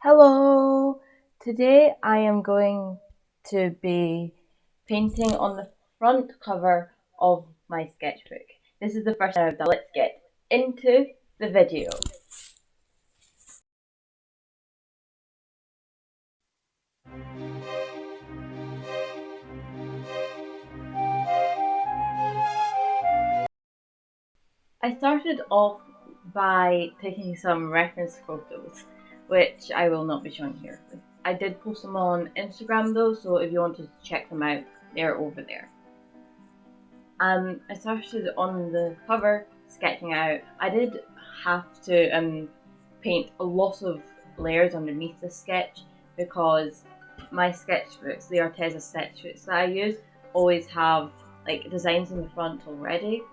Hello! Today I am going to be painting on the front cover of my sketchbook. This is the first time I've done. Let's get into the video. I started off by taking some reference photos, which I will not be showing here. I did post them on Instagram though, so if you wanted to check them out, they're over there. I started on the cover sketching out. I did have to paint a lot of layers underneath the sketch because my sketchbooks, the Arteza sketchbooks that I use, always have like designs in the front already.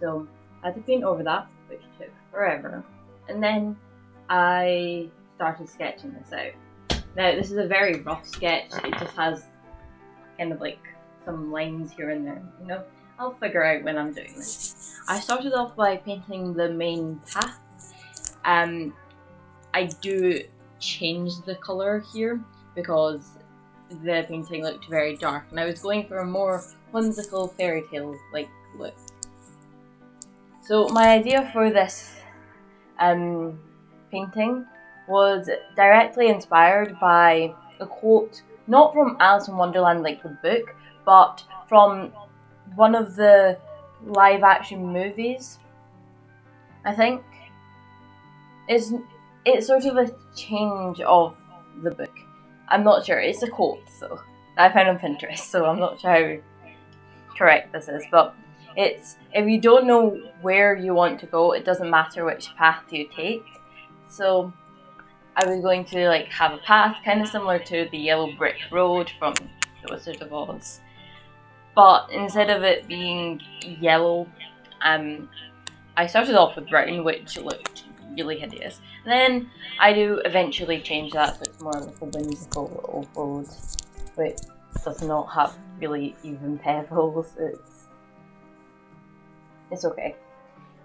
So I had to paint over that, which took forever. And then I started sketching this out. Now this is a very rough sketch. It just has kind of like some lines here and there, you know? I'll figure out when I'm doing this. I started off by painting the main path. I do change the colour here because the painting looked very dark and I was going for a more whimsical fairy tale like look. So my idea for this painting was directly inspired by a quote, not from Alice in Wonderland like the book, but from one of the live action movies. I think it's sort of a change of the book. I'm not sure. It's a quote, so I found on Pinterest, so I'm not sure how correct this is, but it's, if you don't know where you want to go, it doesn't matter which path you take. So I was going to like have a path kind of similar to the yellow brick road from The Wizard of Oz. But instead of it being yellow, I started off with brown, which looked really hideous. And then I do eventually change that so it's more like a whimsical little road, which does not have really even pebbles. It's okay.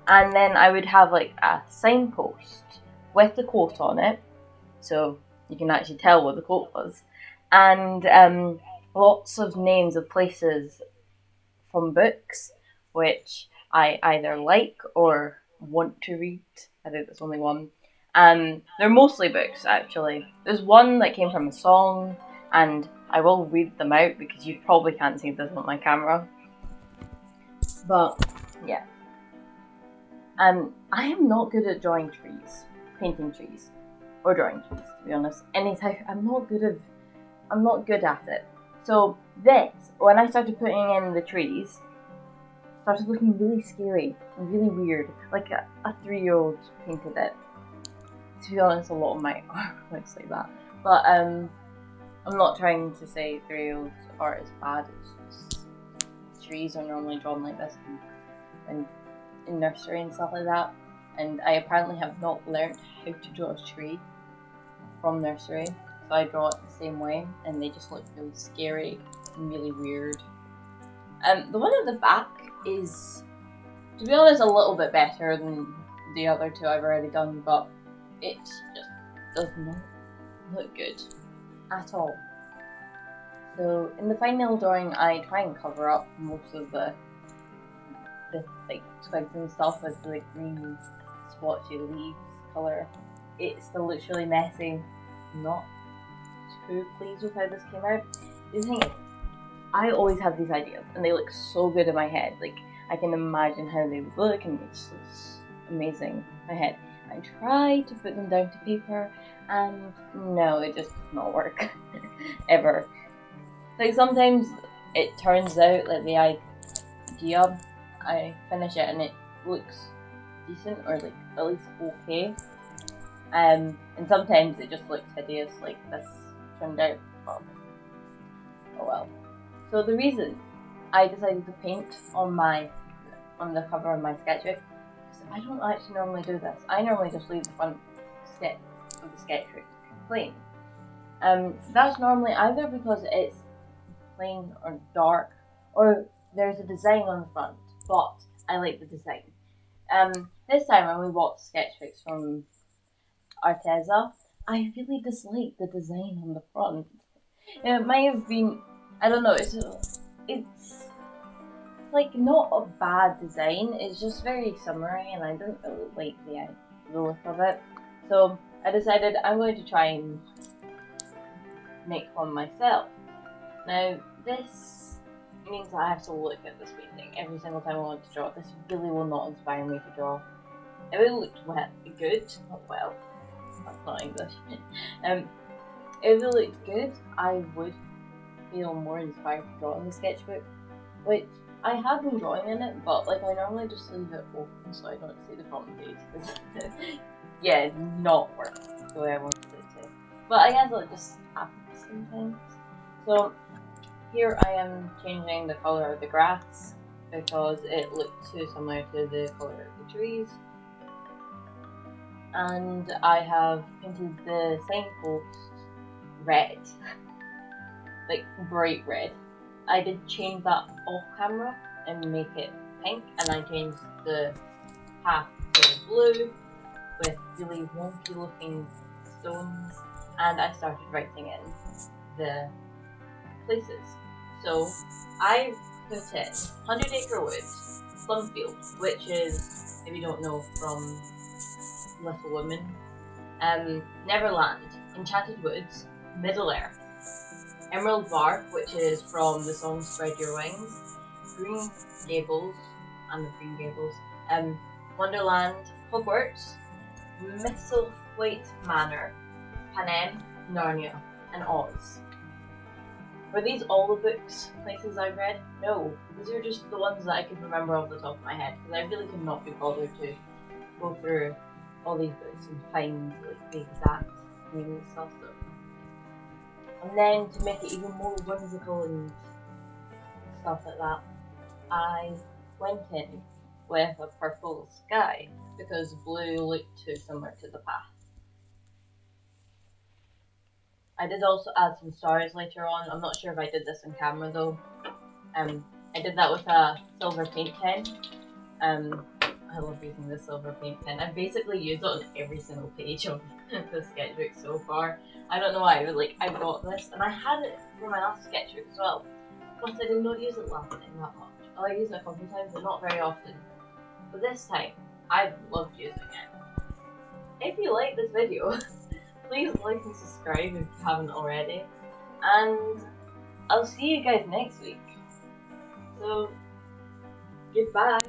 And then I would have like a signpost with the quote on it, so you can actually tell what the quote was. And lots of names of places from books, which I either like or want to read. I think there's only one. They're mostly books, actually. There's one that came from a song, and I will read them out because you probably can't see this on my camera. But, yeah. I am not good at drawing trees, painting trees, or drawing trees, to be honest. I'm not good at it. So this, when I started putting in the trees, started looking really scary and really weird. Like a 3-year-old painted it. To be honest, a lot of my art looks like that. But I'm not trying to say 3-year-old art is bad. It's just trees are normally drawn like this and in nursery and stuff like that. And I apparently have not learnt how to draw a tree from nursery. So I draw it the same way and they just look really scary and really weird. The one at the back is, to be honest, a little bit better than the other two I've already done, but it just does not look good at all. So in the final drawing I try and cover up most of the like twigs and stuff with the green splotchy leaves colour. It still looks really messy. I'm not too pleased with how this came out. The thing is, I always have these ideas and they look so good in my head. Like I can imagine how they would look and it's just amazing in my head. I try to put them down to paper and no, it just does not work ever. Like sometimes it turns out like the idea, I finish it and it looks decent or like at least okay. And sometimes it just looks hideous like this turned out. Oh well. So the reason I decided to paint on the cover of my sketchbook, because I don't actually normally do this. I normally just leave the front sketch of the sketchbook plain. That's normally either because it's plain or dark, or there's a design on the front, but I like the design. This time when we bought sketchbooks from Arteza, I really dislike the design on the front. It might have been, I don't know, it's like not a bad design, it's just very summery and I didn't really like the look of it. So I decided I'm going to try and make one myself. Now this means that I have to look at this painting every single time I want to draw. This really will not inspire me to draw. If it looked good, not well, that's not English. If it looked good, I would feel more inspired to draw in the sketchbook, which I have been drawing in it, but like I normally just leave it open so I don't see the front page. Yeah, not work the way I wanted it to. But I guess it just happens sometimes. So here I am changing the colour of the grass because it looked too similar to the colour of the trees. And I have painted the signpost red, like bright red. I did change that off camera and make it pink, and I changed the path to blue with really wonky looking stones, and I started writing in the places. So I put in 100 Acre Woods, Plumfield, which is, if you don't know from Little Women, Neverland, Enchanted Woods, Middle Earth, Emerald Bark, which is from the song Spread Your Wings, Green Gables, and the Green Gables, Wonderland, Hogwarts, Misselthwaite Manor, Panem, Narnia, and Oz. Were these all the books, places I've read? No, these are just the ones that I could remember off the top of my head, because I really could not be bothered to go through all these books and find like the exact meaning and stuff. And then to make it even more whimsical and stuff like that, I went in with a purple sky because blue looked too similar to the path. I did also add some stars later on. I'm not sure if I did this on camera though. I did that with a silver paint pen. I love using this silver paint pen. I've basically used it on every single page of the sketchbook so far. I don't know why, but like I got this and I had it for my last sketchbook as well. But I did not use it last time that much. I used it a couple of times, but not very often. But this time, I've loved using it. If you like this video, please like and subscribe if you haven't already. And I'll see you guys next week. So, goodbye.